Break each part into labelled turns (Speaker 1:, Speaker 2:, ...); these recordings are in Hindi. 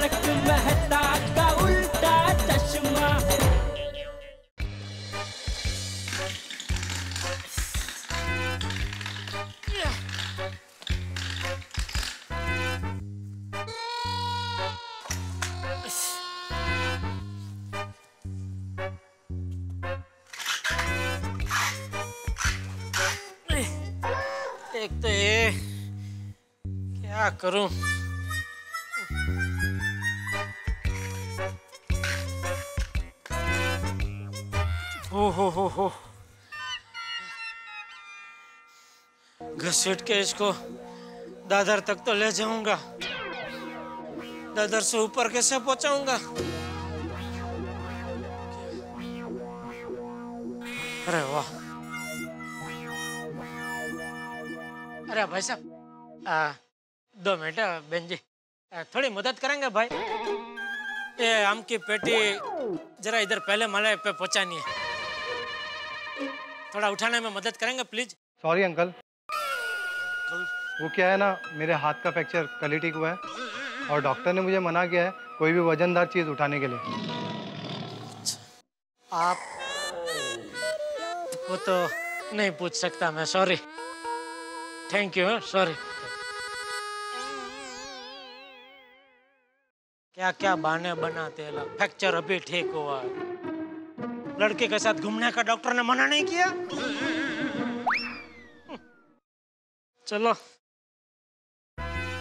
Speaker 1: तारक मेहता का उल्टा चश्मा।
Speaker 2: एक तो ये क्या करूं? हो घसीट के इसको दादर तक तो ले जाऊंगा, दादर से ऊपर कैसे पहुंचाऊंगा? अरे वाह! अरे भाई साहब, 2 मिनट बहन जी, थोड़ी मदद करेंगे भाई? ये आम की पेटी जरा इधर पहले माले पे पहुंचानी है, थोड़ा उठाने में मदद करेंगे प्लीज?
Speaker 3: सॉरी अंकल, वो क्या है ना, मेरे हाथ का फ्रैक्चर कल ही ठीक हुआ है और डॉक्टर ने मुझे मना किया है कोई भी वजनदार चीज उठाने के लिए।
Speaker 2: आप वो तो नहीं पूछ सकता मैं, सॉरी, थैंक यू, सॉरी। क्या क्या बहाने बनाते हैं लोग, फ्रैक्चर अभी ठीक हुआ, लड़के के साथ घूमने का डॉक्टर ने मना नहीं किया। चलो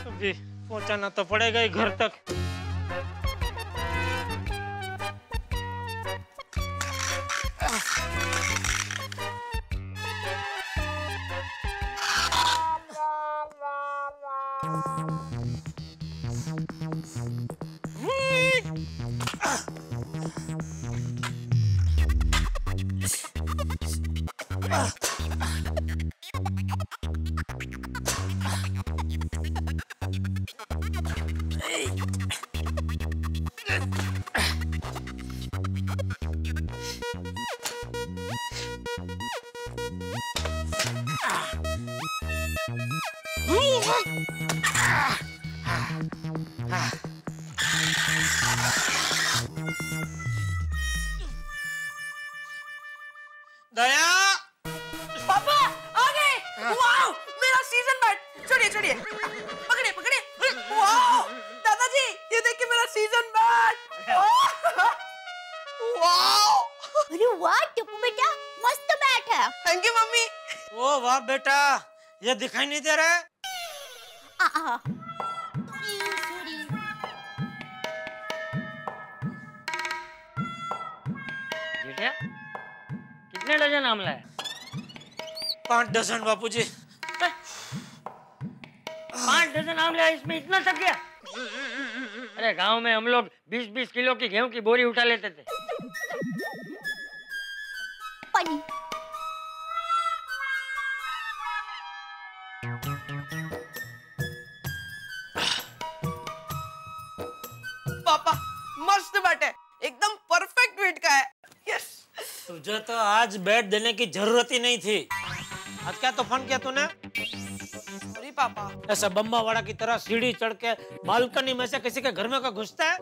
Speaker 2: अभी पहुंचाना तो पड़ेगा ही घर तक। दया,
Speaker 4: पापा आ गए। वाओ, मेरा सीजन बैट। छोड़िए छोड़िए, पकड़े पकड़े। वाओ दादाजी, ये देखिए मेरा सीजन बैट। वाओ,
Speaker 5: अरे वाह टप्पू बेटा, मस्त बैट है।
Speaker 4: Thank you mummy.
Speaker 2: ओ वाह बेटा, ये दिखाई नहीं दे रहा है?
Speaker 6: बेटा, कितने डजन आमला है?
Speaker 2: 5 डजन बापूजी।
Speaker 6: 5 डजन आमला है, इसमें इतना थक गया? अरे गांव में हम लोग 20-20 किलो की गेहूं की बोरी उठा लेते थे।
Speaker 5: पानी।
Speaker 4: पापा मस्त बैट है, एकदम परफेक्ट वेट का है। यस।
Speaker 2: तुझे तो आज बैट देने की जरूरत ही नहीं थी। आज क्या तूफान किया तूने?
Speaker 4: सॉरी पापा।
Speaker 2: ऐसा बम्बा वाड़ा की तरह सीढ़ी चढ़ के बालकनी में से किसी के घर में को घुसता है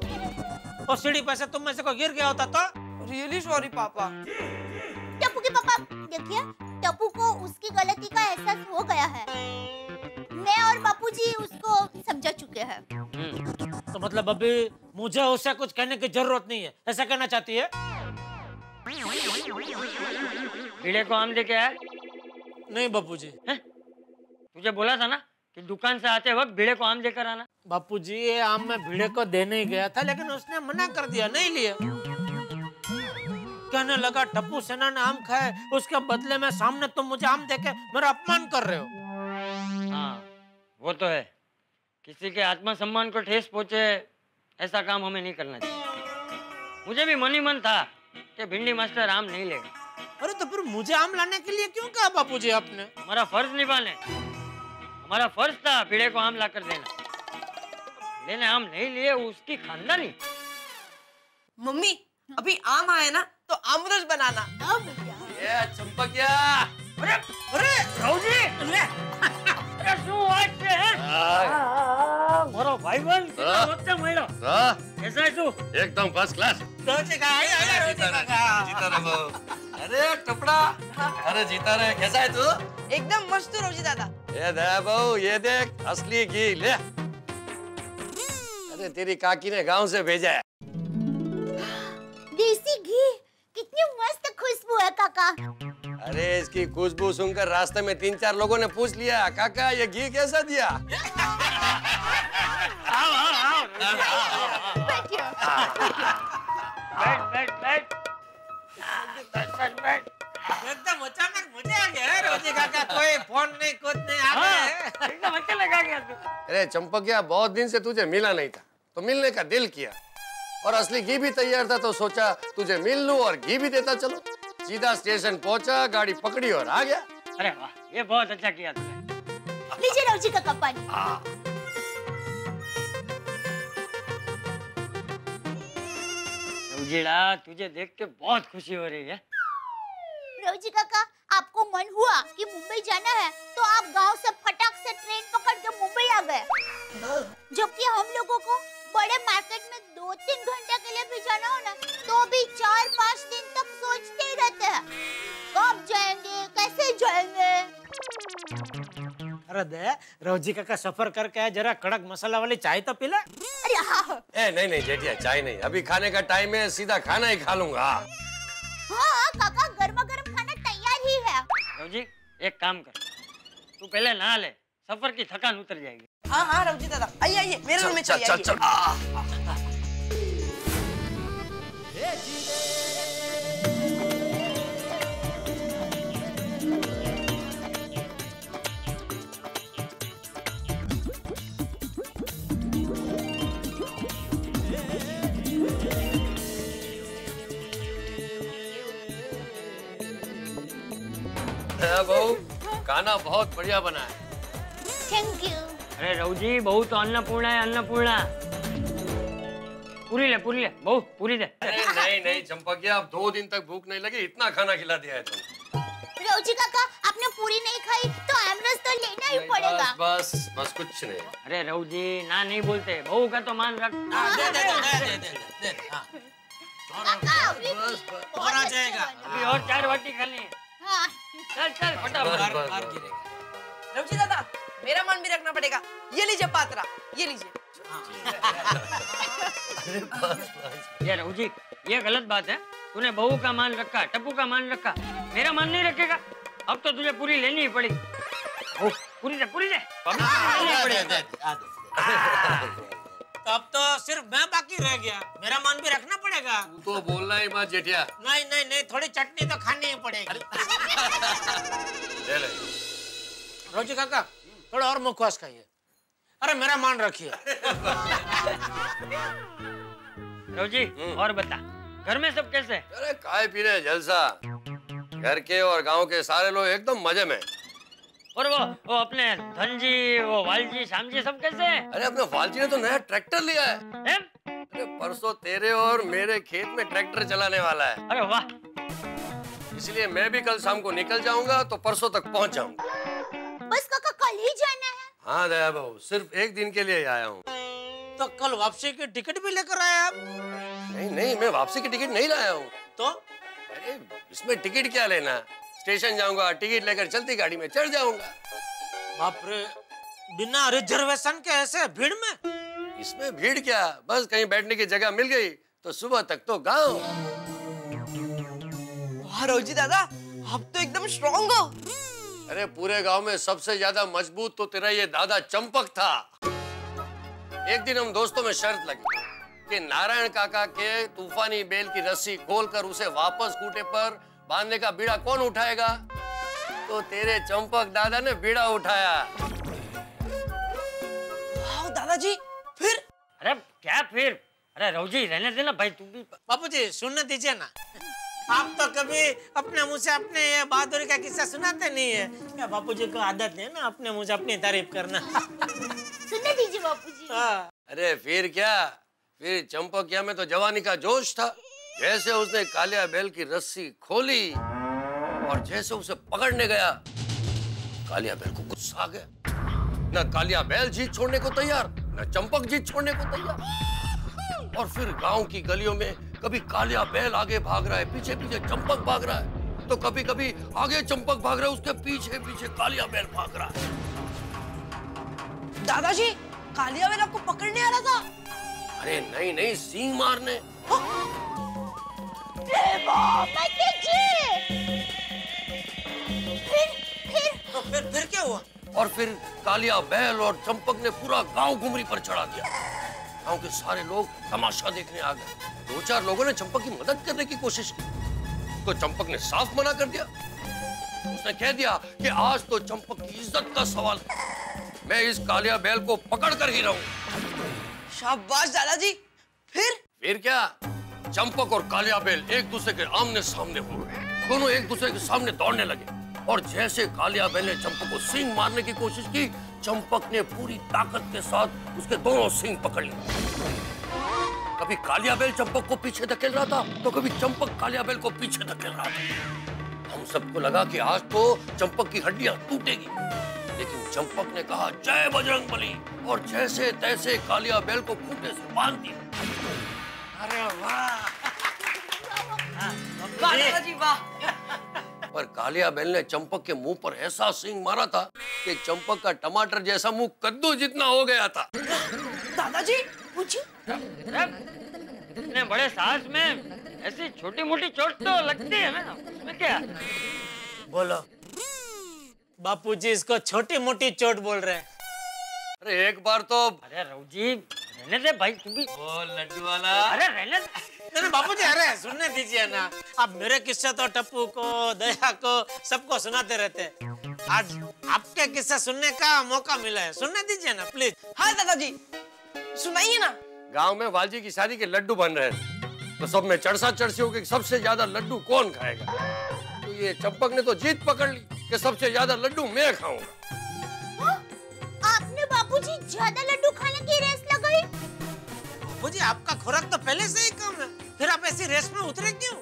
Speaker 2: और सीढ़ी पे से तुम में से कोई गिर गया होता तो?
Speaker 4: रियली सॉरी पापा।
Speaker 5: टप्पू के पापा देखिए, टप्पू को उसकी गलती का एहसास हो गया है। मैं और बापूजी उसको समझा चुके हैं।
Speaker 2: तो मतलब अभी मुझे उससे कुछ कहने की जरूरत नहीं है, ऐसा कहना चाहती है?
Speaker 6: भिड़े को आम देके आया?
Speaker 2: नहीं बापूजी।
Speaker 6: तुझे बोला था ना कि दुकान से आते वक्त भिड़े को आम देकर आना।
Speaker 2: बापूजी ये आम मैं भिड़े को देने ही गया था, लेकिन उसने मना कर दिया, नहीं लिया। कहने लगा टप्पू सेना ने आम खाए, उसके बदले में सामने तुम मुझे आम देके मेरा अपमान कर रहे हो।
Speaker 6: हाँ वो तो है, किसी के आत्मसम्मान को ठेस पहुंचे ऐसा काम हमें नहीं करना चाहिए। मुझे भी मन ही मन था कि भिंडी मास्टर आम नहीं लेगा।
Speaker 2: अरे तो फिर मुझे आम लाने के लिए क्यों कहा बापूजी आपने?
Speaker 6: हमारा फर्ज निभाने, हमारा फर्ज था भिड़े को आम लाकर देना। लेने आम नहीं लिए उसकी खानदानी।
Speaker 4: मम्मी अभी आम आए ना तो आमरस बनाना।
Speaker 7: ये चंपकिया।
Speaker 6: अरे अरे राव जी, अरे शू आज से है? मारो भाईबंद कितना वक्त मळ्यो कैसा है तू
Speaker 8: एकदम फर्स्ट क्लास जीता रहो अरे टपड़ा अरे जीता रहे कैसा है तू
Speaker 4: एकदम मस्त रोजी दादा।
Speaker 8: ये दया बहू ये देख असली घी ले अरे तेरी काकी ने गांव से भेजा है
Speaker 5: देसी घी कितनी मस्त खुशबू है काका।
Speaker 8: अरे इसकी खुशबू सुनकर रास्ते में 3-4 लोगों ने पूछ लिया काका ये घी कैसा दिया
Speaker 6: आओ
Speaker 5: बैठिए।
Speaker 6: बैठ
Speaker 2: एकदम अचानक मुझे आ गया है रोजी काका, कोई फोन नहीं कुछ नहीं आ गए।
Speaker 6: एकदम अच्छा लगा गया तू।
Speaker 8: अरे चंपकिया बहुत दिन से तुझे मिला नहीं था तो मिलने का दिल किया और असली घी भी तैयार था तो सोचा तुझे मिल लूं और घी भी देता चलो। सीधा स्टेशन पहुंचा गाड़ी पकड़ी और आ गया।
Speaker 6: अरे वाह ये बहुत अच्छा किया तूने।
Speaker 5: लीजिए रोजी काका पानी।
Speaker 6: रोजीड़ा तुझे देख के बहुत खुशी हो रही है।
Speaker 5: रोजी काका आपको मन हुआ कि मुंबई जाना है तो आप गांव से फटाक से ट्रेन पकड़ के मुंबई आ गए, जबकि हम लोगों को बड़े मार्केट में 2-3 घंटे के लिए भी जाना हो ना तो भी 4-5 दिन तक सोचते ही रहते हैं कब जाएंगे कैसे जाएंगे।
Speaker 2: अरे दे रोजी काका सफर करके आए, जरा कड़क मसाला वाली चाय तो पी ले।
Speaker 5: अरे हाँ
Speaker 8: नहीं जेठिया चाय नहीं अभी खाने का टाइम है सीधा खाना ही खा लूंगा।
Speaker 5: हाँ काका गर्मा गर्म खाना तैयार ही है।
Speaker 6: रोजी एक काम कर तू पहले नहा ले सफर की थकान उतर जाएगी।
Speaker 4: हाँ हाँ रोजी दादा आइए आइए मेरे रूम में चलिए
Speaker 8: चल बहू खाना बहुत बढ़िया बना है।
Speaker 5: Thank you.
Speaker 6: अरे रौजी बहू तो अन्नपूर्णा है अन्नपूर्णा। पूरी ले बहू पूरी दे।
Speaker 8: अरे नहीं चंपकिया अब 2 दिन तक भूख नहीं लगी इतना खाना खिला दिया है तुम।
Speaker 5: रोजी काका आपने पूरी नहीं खाई तो एमरस तो लेना ही पड़ेगा।
Speaker 8: बस कुछ नहीं।
Speaker 6: अरे रौजी ना नहीं बोलते बहू का तो मान रख।
Speaker 2: दे।
Speaker 5: काका अभी
Speaker 2: और आ जाएगा।
Speaker 6: अभी और 4 बाटी खानी है।
Speaker 5: हाँ
Speaker 6: चल फटाफट।
Speaker 4: रोजी दादा मेरा मन भी रखना पड़ेगा। ये लीजिए पात्रा ये लीजिए।
Speaker 6: ये रौजी ये गलत बात है। तूने बहू का मान रखा टप्पू का मान रखा मेरा मान नहीं रखेगा। अब तो तुझे पूरी लेनी ही पड़ेगी। पूरी दे
Speaker 2: अब तो सिर्फ मैं बाकी रह गया, मेरा मान भी रखना पड़ेगा।
Speaker 8: तू तो बोलना ही मत जेठिया।
Speaker 2: नहीं थोड़ी चटनी तो खानी ही पड़ेगी।
Speaker 8: ले
Speaker 2: रोजी काका थोड़ा और मुखवास खाइए। अरे मेरा मान रखिए।
Speaker 6: रौजी और बता घर में सब कैसे?
Speaker 8: अरे खाए पी रहे जलसा। घर के और गांव के सारे लोग एकदम मजे में।
Speaker 6: और वो अपने धनजी वो वालजी श्यामजी सब कैसे हैं?
Speaker 8: अरे अपने वालजी ने तो नया ट्रैक्टर लिया है। अरे परसों तेरे और मेरे खेत में ट्रैक्टर चलाने वाला है।
Speaker 6: अरे वाह।
Speaker 8: इसलिए मैं भी कल शाम को निकल जाऊंगा तो परसों तक पहुंच जाऊंगा।
Speaker 5: बस काका कल ही जाना है?
Speaker 8: हाँ दया बहू सिर्फ 1 दिन के लिए आया हूँ।
Speaker 2: तो कल वापसी की टिकट भी लेकर आए आप?
Speaker 8: नहीं मैं वापसी की टिकट नहीं लाया हूँ।
Speaker 2: तो
Speaker 8: अरे इसमें टिकट क्या लेना, स्टेशन जाऊंगा टिकट लेकर चलती गाड़ी में चढ़ जाऊंगा।
Speaker 2: बाप रे बिना रिजर्वेशन के ऐसे भीड़ में?
Speaker 8: इसमें भीड़ क्या, बस कहीं बैठने की जगह मिल गई तो सुबह तक तो गाँव।
Speaker 4: वाह रोजी दादा आप तो एकदम स्ट्रॉन्ग हो।
Speaker 8: अरे पूरे गांव में सबसे ज्यादा मजबूत तो तेरा ये दादा चंपक था। एक दिन हम दोस्तों में शर्त लगी कि नारायण काका के तूफानी बेल की रस्सी खोलकर उसे वापस खूंटे पर बांधने का बीड़ा कौन उठाएगा? तो तेरे चंपक दादा ने बीड़ा उठाया।
Speaker 4: वाह दादाजी फिर?
Speaker 6: अरे क्या फिर? अरे रौजी रहने देना भाई तू भी।
Speaker 2: बापूजी सुनने दीजिए ना, आप तो कभी अपने मुंह से अपने ये बहादुरी का किस्सा सुनाते नहीं है क्या? बापूजी को आदत है ना अपने मुंह से अपनी तारीफ करना।
Speaker 5: सुनने दीजिए बापूजी।
Speaker 8: अरे फिर क्या, फिर चंपकिया में तो जवानी का जोश था। जैसे उसने कालिया बैल की रस्सी खोली और जैसे उसे पकड़ने गया कालिया बैल को गुस्सा आ गया। न कालिया बैल जीत छोड़ने को तैयार न चंपक जीत छोड़ने को तैयार। और फिर गांव की गलियों में कभी कालिया बैल आगे भाग रहा है, पीछे पीछे चंपक भाग रहा है, तो कभी कभी आगे चंपक भाग रहा है, उसके पीछे पीछे कालिया बैल भाग रहा है।
Speaker 4: दादाजी, कालिया बैल आपको पकड़ने आ रहा था?
Speaker 8: अरे नहीं नहीं, सींग मारने।
Speaker 4: फिर क्या हुआ?
Speaker 8: और फिर कालिया बैल और चंपक ने पूरा गांव घुमरी पर चढ़ा दिया। गांव के सारे लोग तमाशा देखने आ गए। 2-4 लोगों ने चंपक की मदद करने की कोशिश की, तो चंपक ने साफ मना कर दिया। उसने कह दिया कि आज तो चंपक की इज्जत का सवाल है, मैं इस कालिया बैल को पकड़ कर ही रहूं।
Speaker 4: शाबाश दादाजी।
Speaker 8: फिर क्या, चंपक और कालिया बैल एक दूसरे के आमने सामने हो गए। दोनों एक दूसरे के सामने दौड़ने लगे, और जैसे कालिया बैल ने चंपक को सींग मारने की कोशिश की, चंपक ने पूरी ताकत के साथ उसके दोनों सींग पकड़ लिए। कभी कालिया बैल चंपक को पीछे धकेल रहा था, तो कभी चंपक कालिया बैल को पीछे धकेल रहा था। हम सबको लगा कि आज तो चंपक की हड्डियां टूटेगी, लेकिन चंपक ने कहा जय बजरंगबली, और जैसे तैसे कालिया बैल को खूंटे से बांध दिया।
Speaker 2: अरे वाह,
Speaker 4: दादाजी वाह।
Speaker 8: पर कालिया बैल ने चंपक के मुंह पर ऐसा सींग मारा था कि चंपक का टमाटर जैसा मुंह कद्दू जितना हो गया था।
Speaker 4: दादाजी पूछिए।
Speaker 6: इतने बड़े साहस में ऐसी छोटी मोटी चोट तो लगती है ना, उसमें क्या?
Speaker 2: बोलो। बापूजी इसको छोटी मोटी चोट बोल रहे हैं।
Speaker 8: अरे एक बार तो,
Speaker 6: अरे रघुजी रहने दे भाई, तुम भी।
Speaker 8: ओ लड्डू वाला,
Speaker 6: अरे रहने दे।
Speaker 2: नहीं बापूजी, अरे सुनने दीजिए ना, आप मेरे किस्से तो टप्पू को, दया को, सबको सुनाते रहते हैं। आज आपके किस्से सुनने का मौका मिला है, सुनने दीजिए ना प्लीज।
Speaker 4: हाँ दादाजी, सुनाइए ना।
Speaker 8: गांव में वालजी की शादी के लड्डू बन रहे थे, तो सब में चर्चा चर्ची हो गई सबसे ज्यादा लड्डू कौन खाएगा। तो ये चंपक ने तो जीत पकड़ ली कि सबसे ज्यादा लड्डू मैं खाऊंगा।
Speaker 5: आपने बापूजी ज्यादा लड्डू खाने की रेस लगाई?
Speaker 2: बापूजी आपका खुराक तो पहले से ही कम है, फिर आप ऐसी रेस में उतरे क्यों?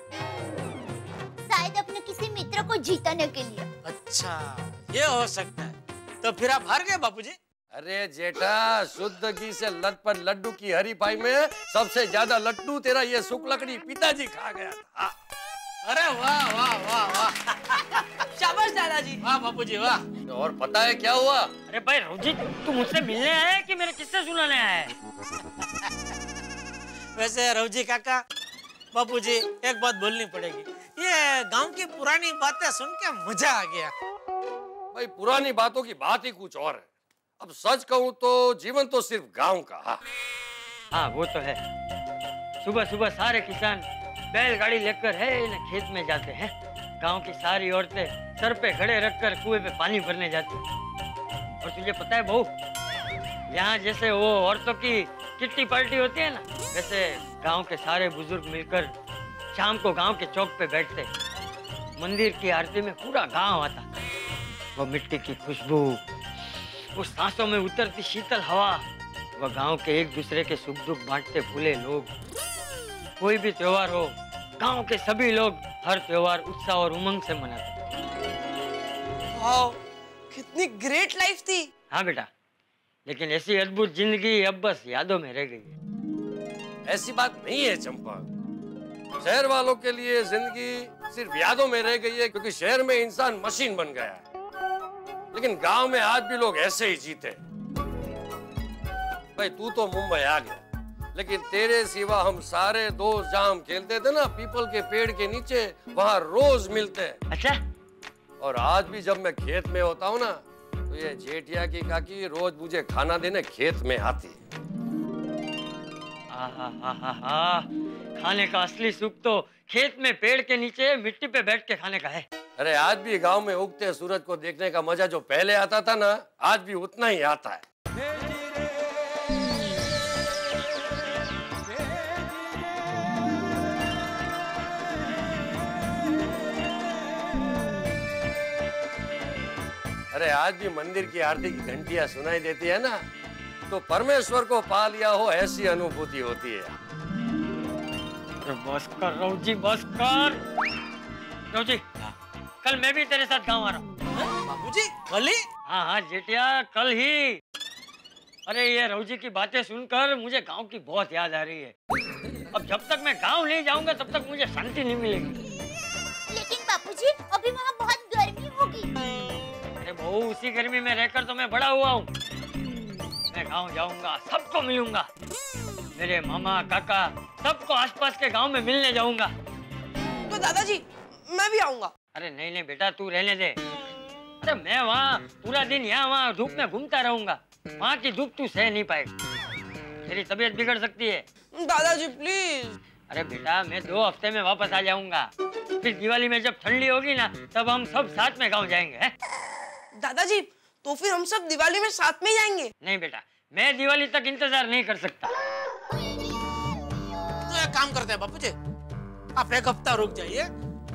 Speaker 5: शायद अपने किसी मित्र को जीतने के लिए।
Speaker 2: अच्छा, ये हो सकता है। तो फिर आप हार गए बापूजी?
Speaker 8: अरे जेठा, शुद्ध घी से लटपट लड्डू की हरीफाई में सबसे ज्यादा लड्डू तेरा ये सुकलकड़ी पिताजी खा गया था।
Speaker 2: अरे वाह वाह वाह वाह,
Speaker 4: शाबाश दादाजी।
Speaker 2: वाह बापूजी वाह।
Speaker 8: और पता है क्या हुआ?
Speaker 6: अरे भाई रघुजी, तू मुझसे मिलने आया है कि मेरे किस्से सुनाने आया है?
Speaker 2: वैसे रघुजी काका, बापूजी एक बात बोलनी पड़ेगी, ये गांव की पुरानी बातें सुन के मजा आ गया।
Speaker 8: भाई पुरानी बातों की बात ही कुछ और है। अब सच कहूँ तो जीवन तो सिर्फ गांव का।
Speaker 6: हाँ वो तो है। सुबह सुबह सारे किसान बैलगाड़ी लेकर है ना खेत में जाते हैं। गांव की सारी औरतें सर पे खड़े रखकर कुएं पे पानी भरने जाती हैं। और तुझे पता है बहू, यहाँ जैसे वो औरतों की किट्टी पार्टी होती है ना, वैसे गांव के सारे बुजुर्ग मिलकर शाम को गांव के चौक पे बैठते। मंदिर की आरती में पूरा गांव आता। वो मिट्टी की खुशबू, वो सांसों में उतरती शीतल हवा, वो गांव के एक दूसरे के सुख दुख बांटते फूले लोग। कोई भी त्योहार हो, गांव के सभी लोग हर त्योहार उत्साह और उमंग से मनाते।
Speaker 4: वाओ, कितनी ग्रेट लाइफ थी।
Speaker 6: हाँ बेटा, लेकिन ऐसी अद्भुत जिंदगी अब बस यादों में रह गई है।
Speaker 8: ऐसी बात नहीं है चंपा। शहर वालों के लिए जिंदगी सिर्फ यादों में रह गई है, क्योंकि शहर में इंसान मशीन बन गया है। लेकिन गांव में आज भी लोग ऐसे ही जीते। भाई तू तो मुंबई आ गया, लेकिन तेरे सिवा हम सारे दोस्त जहां हम खेलते थे ना पीपल के पेड़ के नीचे, वहां रोज मिलते हैं।
Speaker 6: अच्छा।
Speaker 8: और आज भी जब मैं खेत में होता हूँ ना, तो ये जेठिया की काकी रोज मुझे खाना देने खेत में आती है।
Speaker 6: खाने का असली सुख तो खेत में पेड़ के नीचे मिट्टी पे बैठ के खाने का है।
Speaker 8: अरे आज भी गांव में उगते सूरज को देखने का मजा जो पहले आता था ना, आज भी उतना ही आता है। अरे आज भी मंदिर की आरती की घंटियां सुनाई देती है ना, तो परमेश्वर को पा लिया हो ऐसी अनुभूति होती है।
Speaker 6: बस कर रघुजी, बस कर। रघुजी, कल मैं भी तेरे साथ गांव आ रहा हूँ।
Speaker 2: बाबूजी कल ही?
Speaker 6: हाँ हाँ जेठिया, कल ही। अरे ये रौजी की बातें सुनकर मुझे गांव की बहुत याद आ रही है। अब जब तक मैं गांव नहीं जाऊंगा तब तक मुझे शांति नहीं मिलेगी।
Speaker 5: लेकिन बापूजी अभी वहाँ बहुत गर्मी होगी।
Speaker 6: अरे बहू, उसी गर्मी में रहकर तो मैं बड़ा हुआ हूँ। मैं गांव जाऊंगा, सबको मिलूंगा, मेरे मामा काका सबको आसपास के गांव में मिलने जाऊंगा।
Speaker 4: तो दादाजी मैं भी आऊंगा।
Speaker 6: अरे नहीं नहीं बेटा, तू रहने दे। अरे मैं वहाँ पूरा दिन यहाँ वहाँ धूप में घूमता रहूंगा। वहाँ की धूप तू सह नहीं पाएगा, तेरी तबीयत बिगड़ सकती है।
Speaker 4: दादाजी प्लीज।
Speaker 6: अरे बेटा, मैं 2 हफ्ते में वापस आ जाऊंगा। फिर दिवाली में जब ठंडी होगी ना, तब हम सब साथ में गांव जाएंगे। है?
Speaker 4: दादाजी तो फिर हम सब दिवाली में साथ में जाएंगे।
Speaker 6: नहीं बेटा, मैं दिवाली तक इंतजार नहीं कर सकता।
Speaker 2: तो एक काम करते हैं बापूजी, आप 1 हफ्ता रुक जाइए।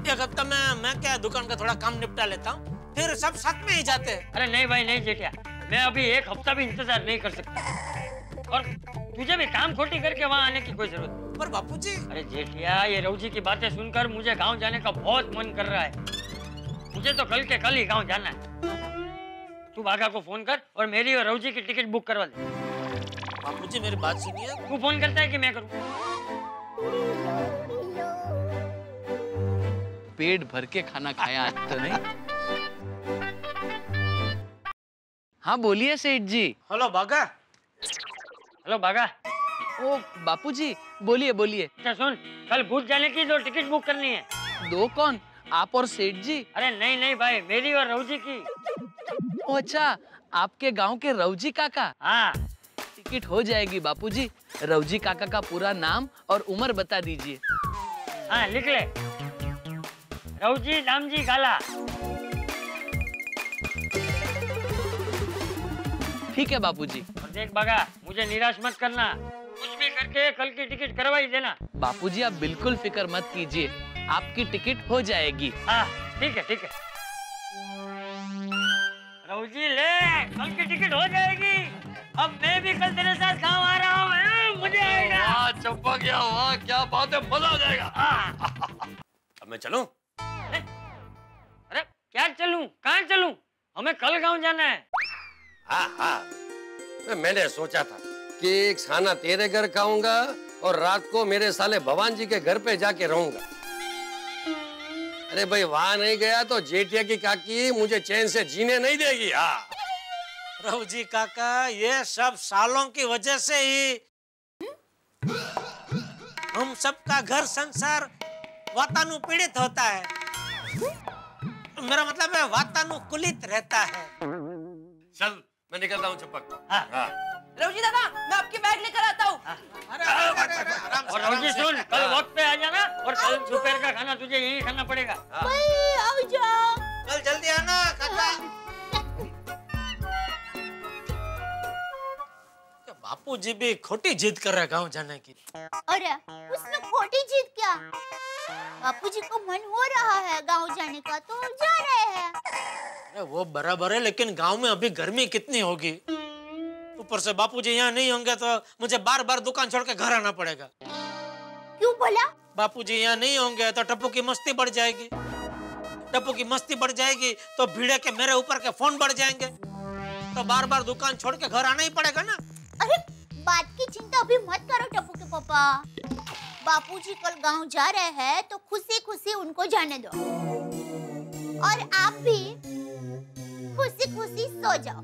Speaker 2: 1 हफ्ता में मैं क्या दुकान का थोड़ा काम निपटा लेता हूँ, फिर सब साथ में ही जाते हैं।
Speaker 6: अरे नहीं भाई नहीं जेठिया, मैं अभी 1 हफ्ता भी इंतजार नहीं कर सकता। और तुझे भी काम खोटी करके वहाँ आने की कोई जरूरत नहीं।
Speaker 2: पर बापूजी।
Speaker 6: अरे जेठिया, ये रौजी की बातें सुनकर मुझे गांव जाने का बहुत मन कर रहा है। मुझे तो कल के कल ही गांव जाना है। तू बागा को फोन कर और मेरी और रौजी की टिकट बुक करवा दे।
Speaker 2: बापूजी मेरी बात सुनिए।
Speaker 6: तू फोन करता है कि मैं करूँ?
Speaker 7: पेट भर के खाना खाया आज तो नहीं। हाँ बोलिए सेठ जी।
Speaker 2: हेलो बागा।
Speaker 6: हेलो बागा।
Speaker 7: ओ बापूजी बोलिए बोलिए।
Speaker 6: अच्छा सुन, कल भूत जाने की 2 टिकट बुक करनी है।
Speaker 7: 2 कौन, आप और सेठ जी?
Speaker 6: अरे नहीं नहीं भाई, मेरी और रौजी की।
Speaker 7: ओ अच्छा, आपके गांव के रौजी काका।
Speaker 6: हाँ
Speaker 7: टिकट हो जाएगी बापूजी। रौजी काका का पूरा नाम और उम्र बता दीजिए।
Speaker 6: हाँ लिख ले, रौजी दामजी गाला।
Speaker 7: ठीक है बापूजी।
Speaker 6: और देख बागा, मुझे निराश मत करना, कुछ भी करके कल की टिकट करवा ही देना।
Speaker 7: बापूजी आप बिल्कुल फिक्र मत कीजिए, आपकी टिकट हो जाएगी।
Speaker 6: हाँ ठीक है ठीक है। रौजी ले, कल की टिकट हो जाएगी। अब मैं भी कल तेरे साथ गाँव आ रहा हूँ, मुझे आएगा।
Speaker 8: वाह चंपा गया, वाह क्या बात है, मजा आ जाएगा। अब मैं चलूं?
Speaker 6: अरे क्या चलूं, कहाँ चलूं? हमें कल गाँव जाना है।
Speaker 8: हाँ, मैंने सोचा था कि एक खाना तेरे घर खाऊंगा और रात को मेरे साले भगवान जी के घर पे जाके रहूंगा। अरे भाई वहां नहीं गया तो जेठिया की काकी मुझे चैन से जीने नहीं देगी। हाँ
Speaker 2: रौजी काका, ये सब सालों की वजह से ही हम सबका घर संसार वातानुकूलित होता है। मेरा मतलब है वातानुकूलित रहता है।
Speaker 8: चल मैं निकलता हूँ चंपक।
Speaker 6: हाँ।
Speaker 4: रौजी दादा मैं आपके बैग लेकर आता हूँ।
Speaker 6: और रौजी सुन, कल वक्त पे आ जाना और कल दोपहर का खाना तुझे यही खाना पड़ेगा।
Speaker 5: भाई आओ जाओ।
Speaker 2: कल जल्दी आना काका। बापूजी भी खोटी जिद कर रहे हैं गाँव जाने की।
Speaker 5: अरे उसमें खोटी जिद क्या? बापूजी को मन हो रहा है गाँव जाने का तो जा रहे हैं।
Speaker 2: अरे वो बराबर है, लेकिन गांव में अभी गर्मी कितनी होगी। ऊपर से बापूजी यहाँ नहीं होंगे तो मुझे बार बार दुकान छोड़ के घर आना पड़ेगा।
Speaker 5: क्यों बोला?
Speaker 2: बापूजी यहाँ नहीं होंगे तो टप्पू की मस्ती बढ़ जाएगी। टप्पू की मस्ती बढ़ जाएगी तो भिड़े के मेरे ऊपर के फोन बढ़ जाएंगे, तो बार बार दुकान छोड़ के घर आना ही पड़ेगा ना।
Speaker 5: अरे बात की चिंता अभी मत करो टप्पू के पापा। बापूजी कल गांव जा रहे हैं तो खुशी खुशी उनको जाने दो, और आप भी खुशी खुशी सो जाओ।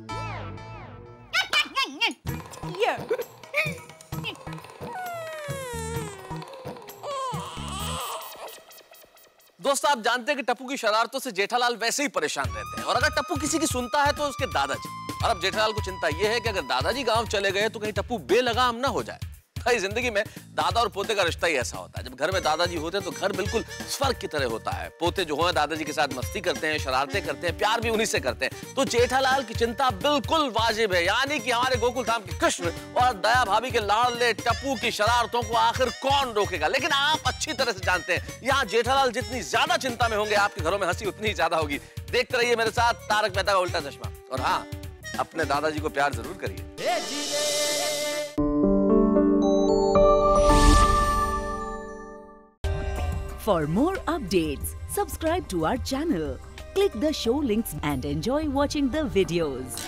Speaker 7: दोस्त आप जानते हैं कि टप्पू की शरारतों से जेठालाल वैसे ही परेशान रहते हैं, और अगर टप्पू किसी की सुनता है तो उसके दादाजी। और अब जेठालाल को चिंता यह है कि अगर दादाजी गांव चले गए तो कहीं टप्पू बेलगाम ना हो जाए। भाई जिंदगी में दादा और पोते का रिश्ता ही ऐसा होता है, जब घर में दादाजी होते हैं तो घर बिल्कुल स्वर्ग की तरह होता है। पोते जो है दादाजी के साथ मस्ती करते हैं, शरारतें करते हैं, प्यार भी उन्हीं से करते हैं। तो जेठालाल की चिंता बिल्कुल वाजिब है, यानी कि हमारे गोकुल धाम के कृष्ण और दया भाभी के लाडले टप्पू की शरारतों को आखिर कौन रोकेगा। लेकिन आप अच्छी तरह से जानते हैं यहाँ जेठालाल जितनी ज्यादा चिंता में होंगे आपके घरों में हंसी उतनी ही ज्यादा होगी। देखते रहिए मेरे साथ तारक मेहता का उल्टा चश्मा, और हाँ अपने दादाजी को प्यार जरूर करिए।
Speaker 9: For more updates, subscribe to our channel, click the show links and enjoy watching the videos.